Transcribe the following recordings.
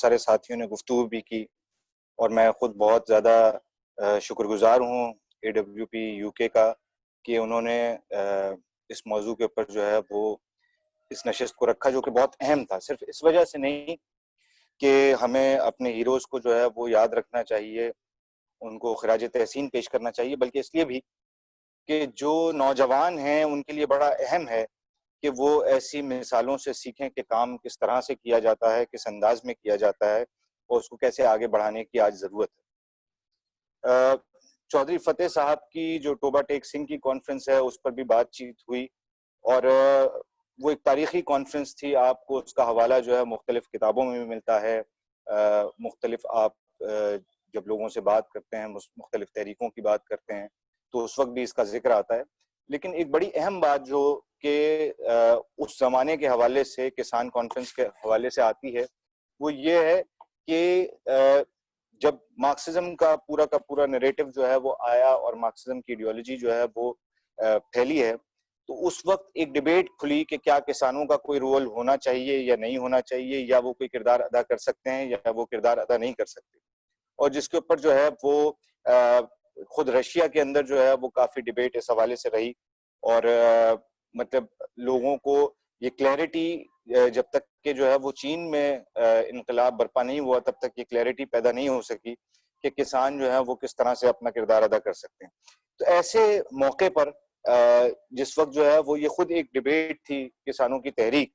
سارے ساتھیوں نے گفتگو بھی کی اور میں خود بہت زیادہ شکر گزار ہوں AWP UK کا کہ انہوں نے اس موضوع کے اوپر جو ہے وہ اس نشست کو رکھا، جو کہ بہت اہم تھا، صرف اس وجہ سے نہیں کہ ہمیں اپنے ہیروز کو جو ہے وہ یاد رکھنا چاہیے، ان کو خراج تحسین پیش کرنا چاہیے، بلکہ اس لیے بھی کہ جو نوجوان ہیں ان کے لیے بڑا اہم ہے کہ وہ ایسی مثالوں سے سیکھیں کہ کام کس طرح سے کیا جاتا ہے، کس انداز میں کیا جاتا ہے اور اس کو کیسے آگے بڑھانے کی آج ضرورت ہے۔ چودھری فتح صاحب کی جو ٹوبہ ٹیک سنگھ کی کانفرنس ہے اس پر بھی بات چیت ہوئی اور وہ ایک تاریخی کانفرنس تھی۔ آپ کو اس کا حوالہ جو ہے مختلف کتابوں میں بھی ملتا ہے، مختلف آپ جب لوگوں سے بات کرتے ہیں، مختلف تحریکوں کی بات کرتے ہیں تو اس وقت بھی اس کا ذکر آتا ہے۔ لیکن ایک بڑی اہم بات جو کہ اس زمانے کے حوالے سے، کسان کانفرنس کے حوالے سے آتی ہے، وہ یہ ہے کہ جب مارکسزم کا پورا نیریٹو جو ہے وہ آیا اور مارکسزم کی ایڈیالوجی جو ہے وہ پھیلی ہے، تو اس وقت ایک ڈیبیٹ کھلی کہ کیا کسانوں کا کوئی رول ہونا چاہیے یا نہیں ہونا چاہیے، یا وہ کوئی کردار ادا کر سکتے ہیں یا وہ کردار ادا نہیں کر سکتے، اور جس کے اوپر جو ہے وہ خود رشیا کے اندر جو ہے وہ کافی ڈیبیٹ اس حوالے سے رہی، اور مطلب لوگوں کو یہ کلیئرٹی جب تک کہ جو ہے وہ چین میں انقلاب برپا نہیں ہوا تب تک یہ کلیئرٹی پیدا نہیں ہو سکی کہ کسان جو ہے وہ کس طرح سے اپنا کردار ادا کر سکتے ہیں۔ تو ایسے موقع پر جس وقت جو ہے وہ یہ خود ایک ڈیبیٹ تھی کسانوں کی تحریک،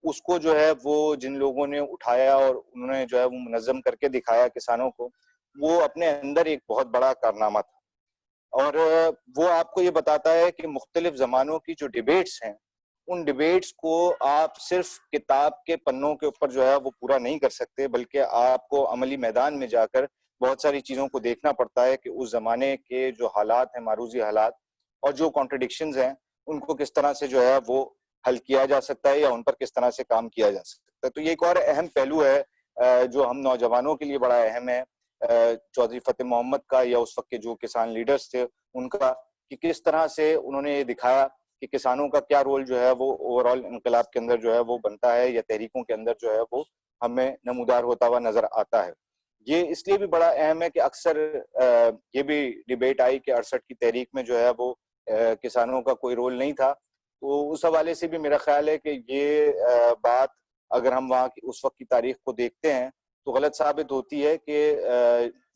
اس کو جو ہے وہ جن لوگوں نے اٹھایا اور انہوں نے جو ہے وہ منظم کر کے دکھایا کسانوں کو، وہ اپنے اندر ایک بہت بڑا کارنامہ تھا، اور وہ آپ کو یہ بتاتا ہے کہ مختلف زمانوں کی جو ڈیبیٹس ہیں ان ڈیبیٹس کو آپ صرف کتاب کے پنوں کے اوپر جو ہے وہ پورا نہیں کر سکتے، بلکہ آپ کو عملی میدان میں جا کر بہت ساری چیزوں کو دیکھنا پڑتا ہے کہ اس زمانے کے جو حالات ہیں، معروضی حالات اور جو کانٹرڈکشنز ہیں، ان کو کس طرح سے جو ہے وہ حل کیا جا سکتا ہے یا ان پر کس طرح سے کام کیا جا سکتا ہے۔ تو یہ ایک اور اہم پہلو ہے جو ہم نوجوانوں کے لیے بڑا اہم ہے، چودھری فتح محمد کا یا اس وقت کے جو کسان لیڈرز تھے ان کا، کہ کس طرح سے انہوں نے یہ دکھایا کہ کسانوں کا کیا رول جو ہے وہ اوورآل انقلاب کے اندر جو ہے وہ بنتا ہے یا تحریکوں کے اندر جو ہے وہ ہمیں نمودار ہوتا ہوا نظر آتا ہے۔ یہ اس لیے بھی بڑا اہم ہے کہ اکثر یہ بھی ڈیبیٹ آئی کہ 68 کی تحریک میں جو ہے وہ کسانوں کا کوئی رول نہیں تھا، تو اس حوالے سے بھی میرا خیال ہے کہ یہ بات اگر ہم وہاں کی اس وقت کی تاریخ کو دیکھتے ہیں تو غلط ثابت ہوتی ہے کہ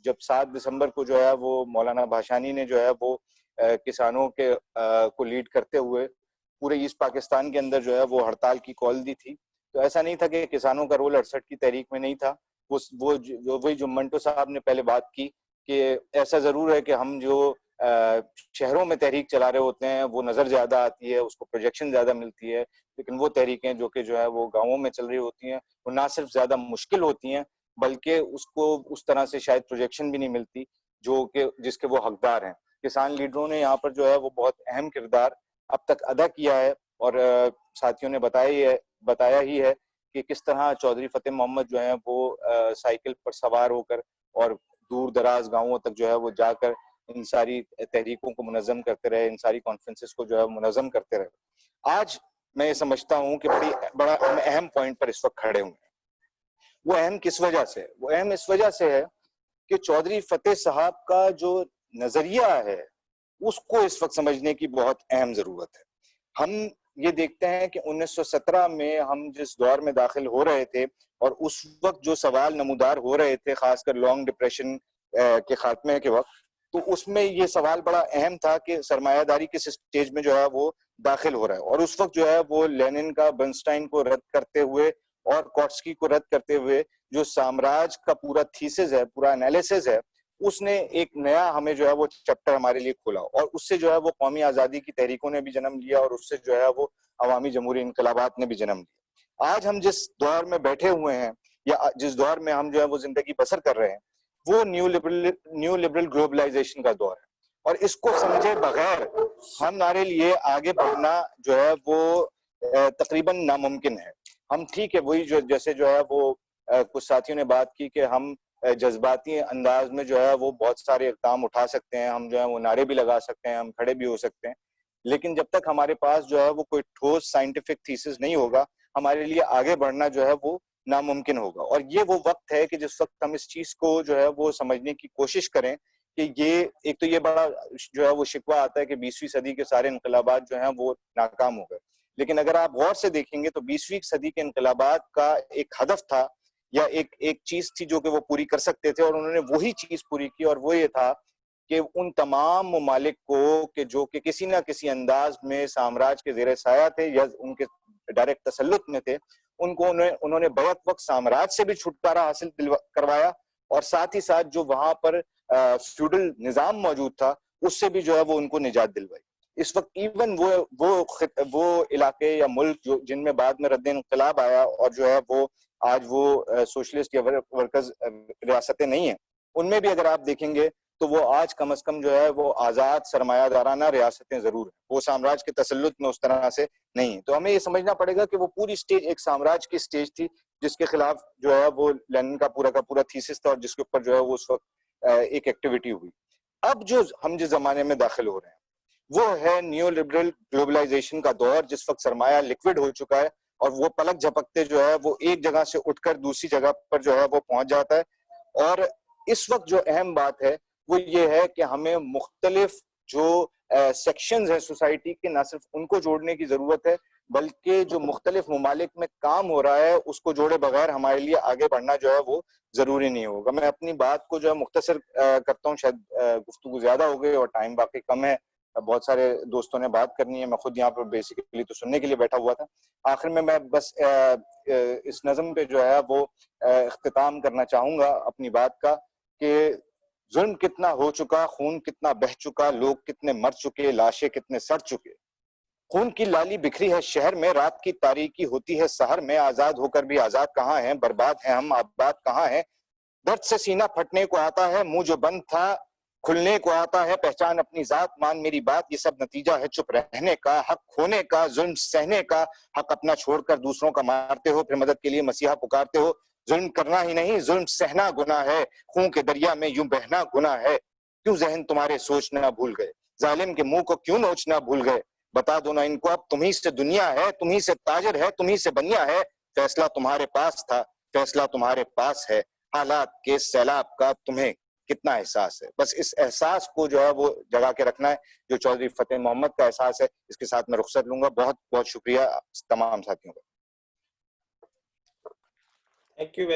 جب 7 دسمبر کو جو ہے وہ مولانا بھاشانی نے جو ہے وہ کسانوں کے کو لیڈ کرتے ہوئے پورے ایسٹ پاکستان کے اندر جو ہے وہ ہڑتال کی کال دی تھی، تو ایسا نہیں تھا کہ کسانوں کا رول 68 کی تحریک میں نہیں تھا۔ وہی جو منٹو صاحب نے پہلے بات کی کہ ایسا ضرور ہے کہ ہم جو شہروں میں تحریک چلا رہے ہوتے ہیں وہ نظر زیادہ آتی ہے، اس کو پروجیکشن زیادہ ملتی ہے، لیکن وہ تحریکیں جو کہ جو ہے وہ گاؤں میں چل رہی ہوتی ہیں وہ نہ صرف زیادہ مشکل ہوتی ہیں بلکہ اس کو اس طرح سے شاید پروجیکشن بھی نہیں ملتی جو کہ جس کے وہ حقدار ہیں۔ کسان لیڈروں نے یہاں پر جو ہے وہ بہت اہم کردار اب تک ادا کیا ہے، اور ساتھیوں نے بتایا ہی ہے کہ کس طرح چودھری فتح محمد جو ہیں وہ سائیکل پر سوار ہو کر اور دور دراز گاؤں تک جو ہے وہ جا کر ان ساری تحریکوں کو منظم کرتے رہے، ان ساری کانفرنسز کو جو ہے منظم کرتے رہے۔ آج میں یہ سمجھتا ہوں کہ بڑا اہم پوائنٹ پر اس وقت کھڑے ہوئے ہیں۔ وہ اہم کس وجہ سے؟ وہ اہم اس وجہ سے ہے کہ چودھری فتح صاحب کا جو نظریہ ہے اس کو اس وقت سمجھنے کی بہت اہم ضرورت ہے۔ ہم یہ دیکھتے ہیں کہ 1917 میں ہم جس دور میں داخل ہو رہے تھے اور اس وقت جو سوال نمودار ہو رہے تھے، خاص کر لانگ ڈپریشن کے خاتمے کے وقت، تو اس میں یہ سوال بڑا اہم تھا کہ سرمایہ داری کس سٹیج میں جو ہے وہ داخل ہو رہا ہے، اور اس وقت جو ہے وہ لینن کا برنسٹائن کو رد کرتے ہوئے اور کورٹسکی کو رد کرتے ہوئے جو سامراج کا پورا تھیسس ہے، پورا انالیسس ہے، اس نے ایک نیا ہمیں جو ہے وہ چیپٹر ہمارے لیے کھولا، اور اس سے جو ہے وہ قومی آزادی کی تحریکوں نے بھی جنم لیا اور اس سے جو ہے وہ عوامی جمہوری انقلابات نے بھی جنم لیا۔ آج ہم جس دور میں بیٹھے ہوئے ہیں یا جس دور میں ہم جو ہے وہ زندگی بسر کر رہے ہیں وہ نیو لبرل گلوبلائزیشن کا دور ہے، اور اس کو سمجھے بغیر ہمارے لیے آگے بڑھنا جو ہے وہ تقریباً ناممکن ہے۔ ہم ٹھیک ہے وہی جیسے جو ہے وہ کچھ ساتھیوں نے بات کی کہ ہم جذباتی انداز میں جو ہے وہ بہت سارے اقدام اٹھا سکتے ہیں، ہم جو ہے وہ نعرے بھی لگا سکتے ہیں، ہم کھڑے بھی ہو سکتے ہیں، لیکن جب تک ہمارے پاس جو ہے وہ کوئی ٹھوس سائنٹیفک تھیسس نہیں ہوگا ہمارے لیے آگے بڑھنا جو ہے وہ ناممکن ہوگا. اور یہ وہ وقت ہے کہ جس وقت ہم اس چیز کو جو ہے وہ سمجھنے کی کوشش کریں کہ یہ ایک تو یہ بڑا جو ہے وہ شکوہ آتا ہے کہ 20ویں صدی کے سارے انقلابات جو ہیں وہ ناکام ہو گئے. لیکن اگر آپ غور سے دیکھیں گے تو 20ویں صدی کے انقلابات کا ایک ہدف تھا یا ایک چیز تھی جو کہ وہ پوری کر سکتے تھے, اور انہوں نے وہی چیز پوری کی, اور وہ یہ تھا کہ ان تمام ممالک کو کہ جو کہ کسی نہ کسی انداز میں سامراج کے زیر سایہ تھے یا ان کے ڈائریکٹ تسلط میں تھے, ان کو انہوں نے بیک وقت سامراج سے بھی چھٹکارا حاصل کروایا, اور ساتھ ہی ساتھ جو وہاں پر فیوڈل نظام موجود تھا اس سے بھی جو ہے وہ ان کو نجات دلوائی. اس وقت ایون وہ علاقے یا ملک جن میں بعد میں رد انقلاب آیا اور جو ہے وہ آج وہ سوشلسٹ یا ورکرز ریاستیں نہیں ہیں, ان میں بھی اگر آپ دیکھیں گے تو وہ آج کم از کم جو ہے وہ آزاد سرمایہ دارانہ ریاستیں ضرور ہیں, وہ سامراج کے تسلط میں اس طرح سے نہیں ہیں. تو ہمیں یہ سمجھنا پڑے گا کہ وہ پوری سٹیج ایک سامراج کی سٹیج تھی جس کے خلاف جو ہے وہ لینن کا پورا تھیسس تھا, اور جس کے اوپر جو ہے وہ اس وقت ایک ایکٹیویٹی ہوئی. اب جو ہم جس زمانے میں داخل ہو رہے ہیں وہ ہے نیو لبرل گلوبلائزیشن کا دور, جس وقت سرمایہ لکوڈ ہو چکا ہے اور وہ پلک جھپکتے جو ہے وہ ایک جگہ سے اٹھ کر دوسری جگہ پر جو ہے وہ پہنچ جاتا ہے. اور اس وقت جو اہم بات ہے وہ یہ ہے کہ ہمیں مختلف جو سیکشنز ہیں سوسائٹی کے, نہ صرف ان کو جوڑنے کی ضرورت ہے بلکہ جو مختلف ممالک میں کام ہو رہا ہے اس کو جوڑے بغیر ہمارے لیے آگے بڑھنا جو ہے وہ ضروری نہیں ہوگا. میں اپنی بات کو جو ہے مختصر کرتا ہوں, شاید گفتگو زیادہ ہو گئی اور ٹائم باقی کم ہے, بہت سارے دوستوں نے بات کرنی ہے, میں خود یہاں پر بیسیکلی تو سننے کے لیے بیٹھا ہوا تھا. آخر میں بس اس نظم پہ جو ہے وہ اختتام کرنا چاہوں گا اپنی بات کا کہ ظلم کتنا ہو چکا, خون کتنا بہہ چکا, لوگ کتنے مر چکے, لاشیں کتنے سڑ چکے, خون کی لالی بکھری ہے شہر میں, رات کی تاریکی ہوتی ہے سحر میں, آزاد ہو کر بھی آزاد کہاں ہیں, برباد ہیں ہم آباد کہاں ہیں, درد سے سینہ پھٹنے کو آتا ہے, منہ جو بند تھا کھلنے کو آتا ہے, پہچان اپنی ذات مان میری بات, یہ سب نتیجہ ہے چپ رہنے کا, حق کھونے کا, ظلم سہنے کا, حق اپنا چھوڑ کر دوسروں کا مارتے ہو, پھر مدد کے لیے مسیحا پکارتے ہو, ظلم کرنا ہی نہیں ظلم سہنا گناہ ہے, خون کے دریا میں یوں بہنا گناہ ہے, کیوں ذہن تمہارے سوچنا بھول گئے, ظالم کے منہ کو کیوں نوچنا بھول گئے, بتا دو نا ان کو اب تمہیں سے دنیا ہے, تمہیں سے تاجر ہے, تمہیں سے بنیا ہے, فیصلہ تمہارے پاس تھا, فیصلہ تمہارے پاس ہے, حالات کے سیلاب کا تمہیں کتنا احساس ہے. بس اس احساس کو جو ہے وہ جگا کے رکھنا ہے جو چودھری فتح محمد کا احساس ہے. اس کے ساتھ میں رخصت لوں گا. بہت بہت شکریہ تمام ساتھیوں کا. Thank you very